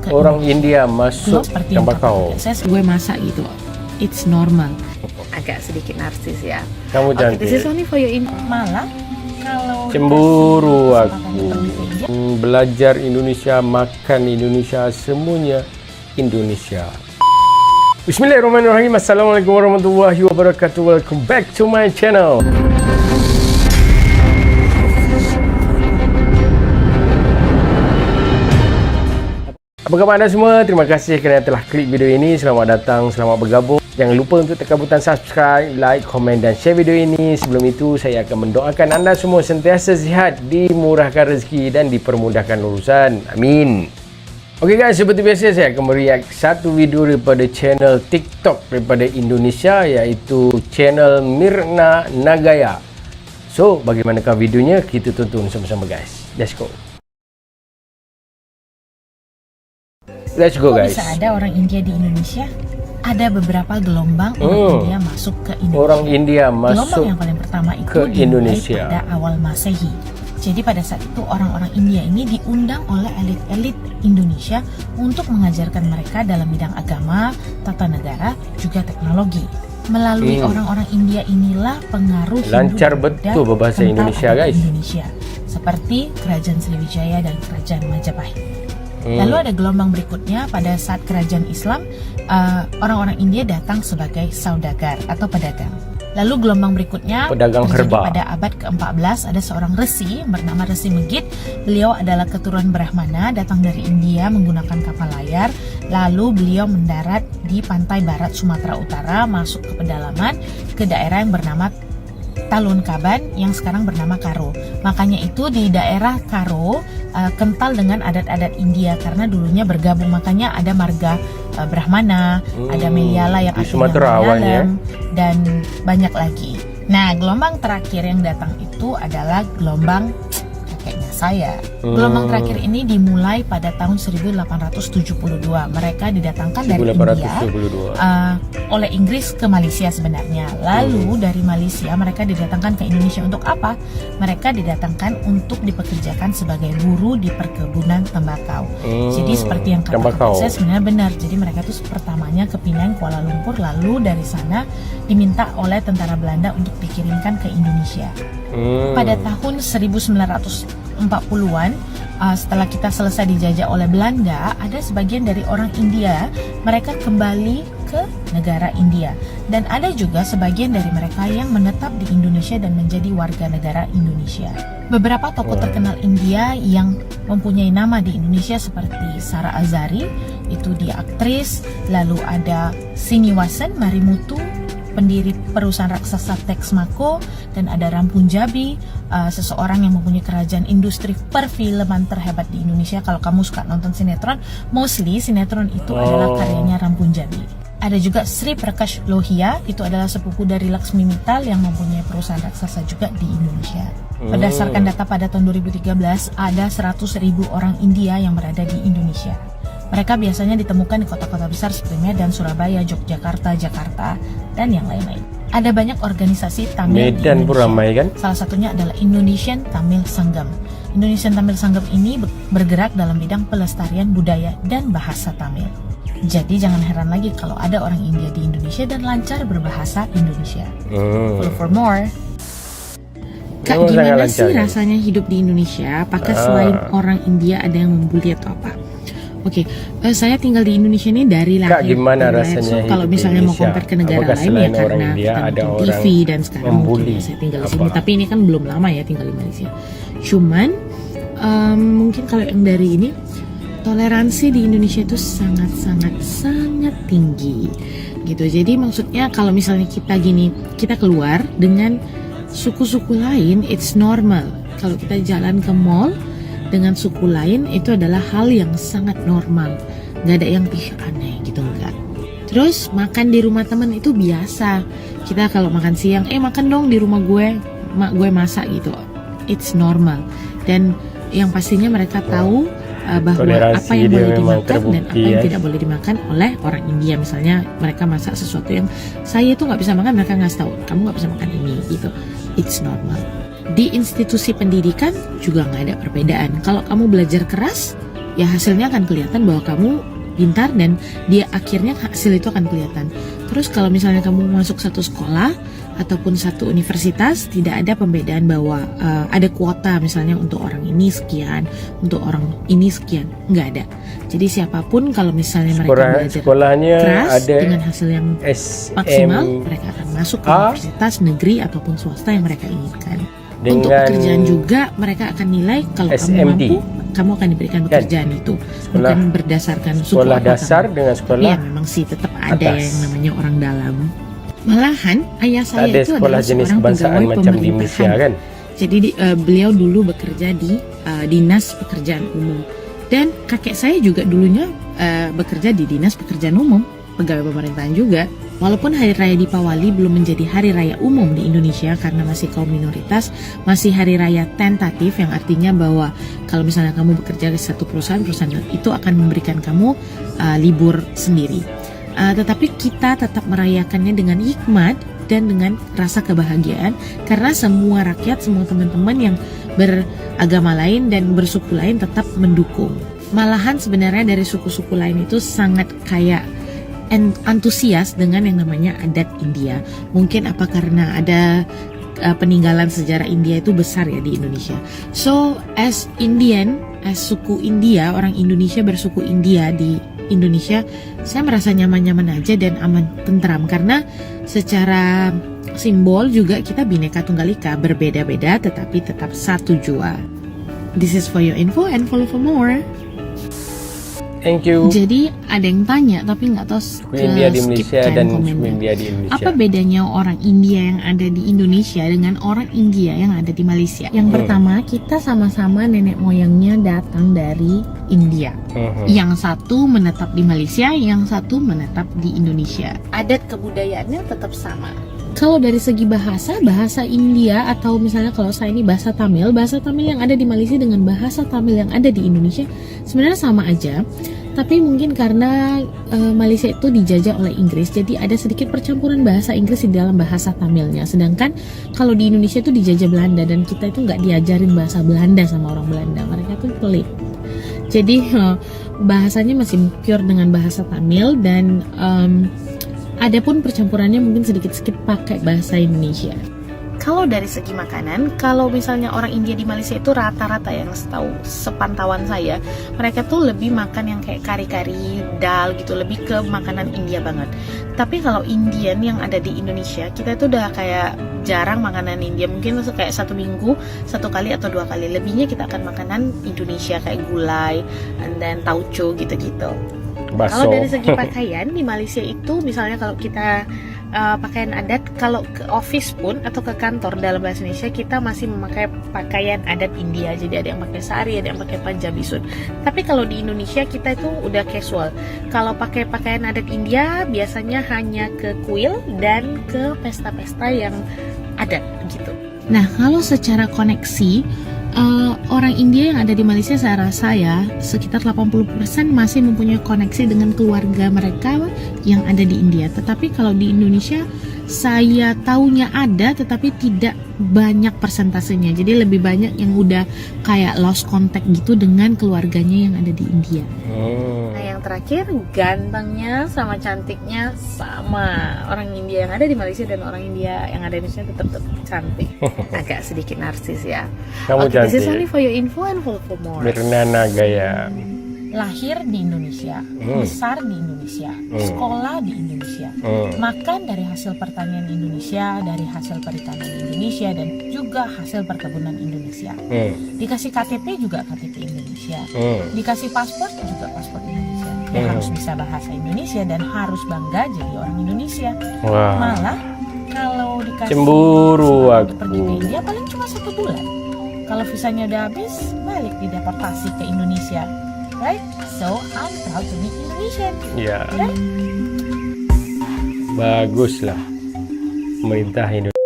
ke orang India masuk seperti yang Tembakau. saya gue masak gitu, it's normal. Agak sedikit narsis ya. Kamu Oke, this is cantik. only for your Malah kalau Cemburu dikasih aku. kesempatan pergi ke India, Belajar Indonesia, makan Indonesia, semuanya Indonesia. Bismillahirrahmanirrahim. Assalamualaikum warahmatullahi wabarakatuh. Welcome back to my channel. Apa khabar anda semua? Terima kasih kerana telah klik video ini. Selamat datang, selamat bergabung. Jangan lupa untuk tekan butang subscribe, like, komen dan share video ini. Sebelum itu, saya akan mendoakan anda semua sentiasa sihat, dimurahkan rezeki dan dipermudahkan urusan. Amin. Okey guys, seperti biasa saya akan mereact satu video daripada channel TikTok daripada Indonesia, iaitu channel Mirna Nagaya. So, bagaimanakah videonya? Kita tonton sama-sama guys. Let's go. Let's go guys. bisa ada orang India di Indonesia? Ada beberapa gelombang orang India masuk ke Indonesia. Orang India Gelombang masuk yang paling pertama itu ke dimulai Indonesia pada awal Masehi. Jadi pada saat itu orang-orang India ini diundang oleh elit-elit Indonesia untuk mengajarkan mereka dalam bidang agama, tata negara, juga teknologi. Melalui orang-orang India inilah pengaruh Lancar Hindu dan Buddha betul berbahasa kental Indonesia, ada di guys. Indonesia, seperti Kerajaan Sriwijaya dan Kerajaan Majapahit. Lalu ada gelombang berikutnya pada saat kerajaan Islam, orang-orang India datang sebagai saudagar atau pedagang. Lalu gelombang berikutnya Pedagang terjadi herba. pada abad ke-14, ada seorang resi bernama Resi Megit. Beliau adalah keturunan Brahmana, datang dari India menggunakan kapal layar. Lalu beliau mendarat di pantai barat Sumatera Utara, masuk ke pedalaman ke daerah yang bernama Talun Kaban yang sekarang bernama Karo. Makanya itu di daerah Karo kental dengan adat-adat India karena dulunya bergabung, makanya ada marga Brahmana, ada Meliala yang di artinya Sumatera awalnya, Malayalam, dan banyak lagi. Nah, gelombang terakhir yang datang itu adalah gelombang kakeknya saya. Gelombang terakhir ini dimulai pada tahun 1872. Mereka didatangkan dari India 1872. oleh Inggris ke Malaysia sebenarnya. Lalu dari Malaysia mereka didatangkan ke Indonesia untuk apa? Mereka didatangkan untuk dipekerjakan sebagai buruh di perkebunan tembakau. Jadi seperti yang kata tembakau. saya sebenarnya benar. Jadi mereka tuh pertamanya ke Penang, Kuala Lumpur, lalu dari sana diminta oleh tentara Belanda untuk dikirimkan ke Indonesia. Pada tahun 1940-an, setelah kita selesai dijajah oleh Belanda, ada sebagian dari orang India, mereka kembali ke negara India. Dan ada juga sebagian dari mereka yang menetap di Indonesia dan menjadi warga negara Indonesia. Beberapa tokoh terkenal India yang mempunyai nama di Indonesia seperti Sarah Azari, itu dia aktris. Lalu ada Siniwasan Marimutu, pendiri perusahaan raksasa Texmaco, dan ada Ram Punjabi, seseorang yang mempunyai kerajaan industri perfilman terhebat di Indonesia. Kalau kamu suka nonton sinetron, mostly sinetron itu adalah karyanya Ram Punjabi. Ada juga Sri Prakash Lohia, itu adalah sepupu dari Laksmi Mittal yang mempunyai perusahaan raksasa juga di Indonesia. Berdasarkan data pada tahun 2013, ada 100.000 orang India yang berada di Indonesia. Mereka biasanya ditemukan di kota-kota besar seperti Medan, Surabaya, Yogyakarta, Jakarta, dan yang lain-lain. Ada banyak organisasi Tamil Medan di pun Indonesia. ramai kan? Salah satunya adalah Indonesian Tamil Sanggam. Indonesian Tamil Sanggam ini bergerak dalam bidang pelestarian budaya dan bahasa Tamil. Jadi jangan heran lagi kalau ada orang India di Indonesia dan lancar berbahasa Indonesia. Follow for more. Kak, Memang sangat gimana lancar, sih kan? rasanya hidup di Indonesia? Apakah selain orang India ada yang membuli atau apa? Oke, saya tinggal di Indonesia ini dari lahir. Kak, gimana Dari lahir. rasanya So, hidup kalau di misalnya mau Indonesia? compare ke negara Apakah lain ya selain orang karena India kita ada nonton orang TV dan sekarang membuli? mungkin saya tinggal di Apa? sini. Tapi ini kan belum lama ya tinggal di Malaysia. Cuman mungkin kalau yang dari ini, toleransi di Indonesia itu sangat tinggi gitu. Jadi maksudnya kalau misalnya kita keluar dengan suku-suku lain, it's normal. Kalau kita jalan ke mall dengan suku lain, itu adalah hal yang sangat normal. Gak ada yang aneh gitu, enggak. Terus makan di rumah temen itu biasa. Kita kalau makan siang, makan dong di rumah gue, mak gue masak gitu. It's normal. Dan yang pastinya mereka tahu bahwa Toleransi apa yang dia boleh memang dimakan dan terbukti, apa yang ya. tidak boleh dimakan oleh orang India. Misalnya mereka masak sesuatu yang saya itu nggak bisa makan, mereka ngasih tahu kamu nggak bisa makan ini gitu. It's normal. Di institusi pendidikan juga nggak ada perbedaan. Kalau kamu belajar keras, ya hasilnya akan kelihatan bahwa kamu pintar, dan dia akhirnya hasil itu akan kelihatan. Terus kalau misalnya kamu masuk satu sekolah ataupun satu universitas, tidak ada pembedaan bahwa ada kuota misalnya untuk orang ini sekian, untuk orang ini sekian, nggak ada. Jadi siapapun kalau misalnya mereka belajar sekolahnya keras ada dengan hasil yang maksimal, mereka akan masuk ke universitas negeri ataupun swasta yang mereka inginkan. Untuk pekerjaan juga mereka akan nilai kalau kamu mampu, kamu akan diberikan pekerjaan itu, bukan berdasarkan suku sekolah apa dasar kamu. dengan sekolah. Iya, memang sih tetap ada yang namanya orang dalam. Malahan ayah saya ada itu sekolah adalah jenis seorang kebangsaan pegawai macam di Malaysia pemerintahan. kan. Jadi beliau dulu bekerja di dinas pekerjaan umum, dan kakek saya juga dulunya bekerja di dinas pekerjaan umum, pegawai pemerintahan juga. Walaupun Hari Raya Dipawali belum menjadi hari raya umum di Indonesia karena masih kaum minoritas, masih hari raya tentatif, yang artinya bahwa kalau misalnya kamu bekerja di satu perusahaan itu akan memberikan kamu libur sendiri. Tetapi kita tetap merayakannya dengan hikmat dan dengan rasa kebahagiaan, karena semua rakyat, semua teman-teman yang beragama lain dan bersuku lain tetap mendukung. Malahan sebenarnya dari suku-suku lain itu sangat kayak antusias dengan yang namanya adat India. Mungkin apa karena ada peninggalan sejarah India itu besar ya di Indonesia. So as Indian, as suku India, orang Indonesia bersuku India di Indonesia, saya merasa nyaman-nyaman aja dan aman, tentram, karena secara simbol juga kita Bhinneka Tunggal Ika, berbeda-beda tetapi tetap satu jua. This is for your info and follow for more. Thank you. Jadi ada yang tanya tapi nggak tahu India di Malaysia dan komennya. India di Indonesia. Apa bedanya orang India yang ada di Indonesia dengan orang India yang ada di Malaysia? Yang pertama, kita sama-sama nenek moyangnya datang dari India. Yang satu menetap di Malaysia, yang satu menetap di Indonesia. Adat kebudayaannya tetap sama. Kalau dari segi bahasa India, atau misalnya kalau saya ini bahasa Tamil yang ada di Malaysia dengan bahasa Tamil yang ada di Indonesia sebenarnya sama aja. Tapi mungkin karena Malaysia itu dijajah oleh Inggris, jadi ada sedikit percampuran bahasa Inggris di dalam bahasa Tamilnya. Sedangkan kalau di Indonesia itu dijajah Belanda, dan kita itu nggak diajarin bahasa Belanda sama orang Belanda. Mereka tuh pelit. Jadi bahasanya masih pure dengan bahasa Tamil, dan adapun percampurannya mungkin sedikit-sedikit pakai bahasa Indonesia. Kalau dari segi makanan, kalau misalnya orang India di Malaysia itu rata-rata yang sepantauan saya, mereka tuh lebih makan yang kayak kari-kari, dal gitu, lebih ke makanan India banget. Tapi kalau Indian yang ada di Indonesia, kita itu udah kayak jarang makanan India, mungkin kayak 1 minggu 1 kali atau 2 kali. Lebihnya kita akan makanan Indonesia kayak gulai, and then tauco gitu-gitu. Kalau dari segi pakaian di Malaysia itu, misalnya kalau kita pakaian adat, kalau ke office pun atau ke kantor dalam bahasa Indonesia, kita masih memakai pakaian adat India. Jadi ada yang pakai sari, ada yang pakai panjabi suit. Tapi kalau di Indonesia kita itu udah casual. Kalau pakai pakaian adat India biasanya hanya ke kuil dan ke pesta-pesta yang adat gitu. Nah, kalau secara koneksi, orang India yang ada di Malaysia, saya rasa ya sekitar 80% masih mempunyai koneksi dengan keluarga mereka yang ada di India. Tetapi kalau di Indonesia, saya taunya ada tetapi tidak banyak persentasenya. Jadi lebih banyak yang udah kayak lost contact gitu dengan keluarganya yang ada di India. Nah, yang terakhir, gantengnya sama cantiknya sama. Orang India yang ada di Malaysia dan orang India yang ada di Indonesia tetap cantik. Agak sedikit narsis ya. Kamu Okay, cantik. this is only for your info and for more. Mirna Nagaya. Lahir di Indonesia, besar di Indonesia, sekolah di Indonesia, makan dari hasil pertanian Indonesia, dari hasil perikanan Indonesia, dan juga hasil perkebunan Indonesia. Dikasih KTP juga KTP Indonesia, dikasih paspor juga paspor Indonesia. Ya harus bisa bahasa Indonesia dan harus bangga jadi orang Indonesia. Wah. Malah kalau dikasih Cemburu untuk aku. pergi ke India paling cuma 1 bulan. Kalau visanya udah habis, balik dideportasi ke Indonesia. Right? So, I'm proud to be Indonesian. Ya. Right? Baguslah pemerintah Indonesia.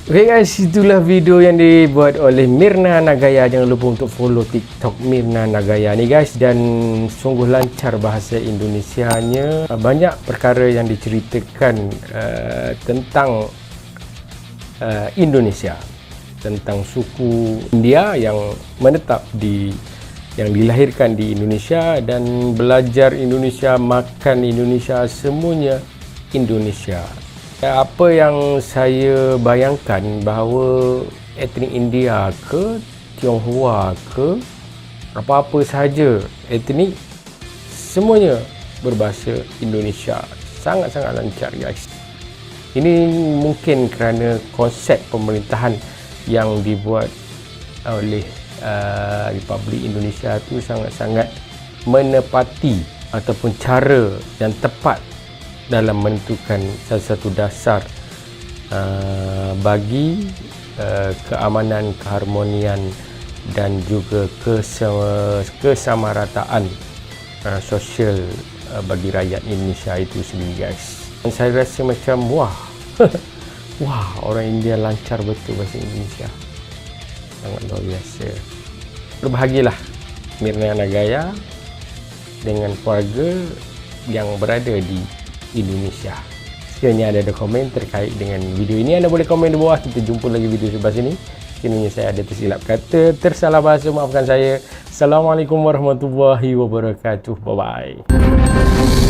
Oke guys, itulah video yang dibuat oleh Mirna Nagaya. Jangan lupa untuk follow TikTok Mirna Nagaya ni guys, dan sungguh lancar bahasa Indonesianya. Banyak perkara yang diceritakan tentang Indonesia, tentang suku India yang menetap di yang dilahirkan di Indonesia dan belajar Indonesia, makan Indonesia, semuanya Indonesia. Apa yang saya bayangkan bahawa etnik India ke Tionghoa ke apa-apa sahaja etnik, semuanya berbahasa Indonesia. Sangat-sangat lancar guys. Ini mungkin kerana konsep pemerintahan yang dibuat oleh Republik Indonesia tu sangat-sangat menepati ataupun cara yang tepat dalam menentukan satu dasar bagi keamanan, keharmonian dan juga kesamarataan sosial bagi rakyat Indonesia itu sendiri guys. Dan saya rasa macam wah orang India lancar betul bahasa Indonesia, sangat luar biasa. Berbahagialah Mirna Nagaya dengan keluarga yang berada di Indonesia. Sekiranya ada komen terkait dengan video ini, anda boleh komen di bawah. Kita jumpa lagi video sebelah sini. Sekiranya saya ada tersilap kata, tersalah bahasa, maafkan saya. Assalamualaikum warahmatullahi wabarakatuh. Bye bye.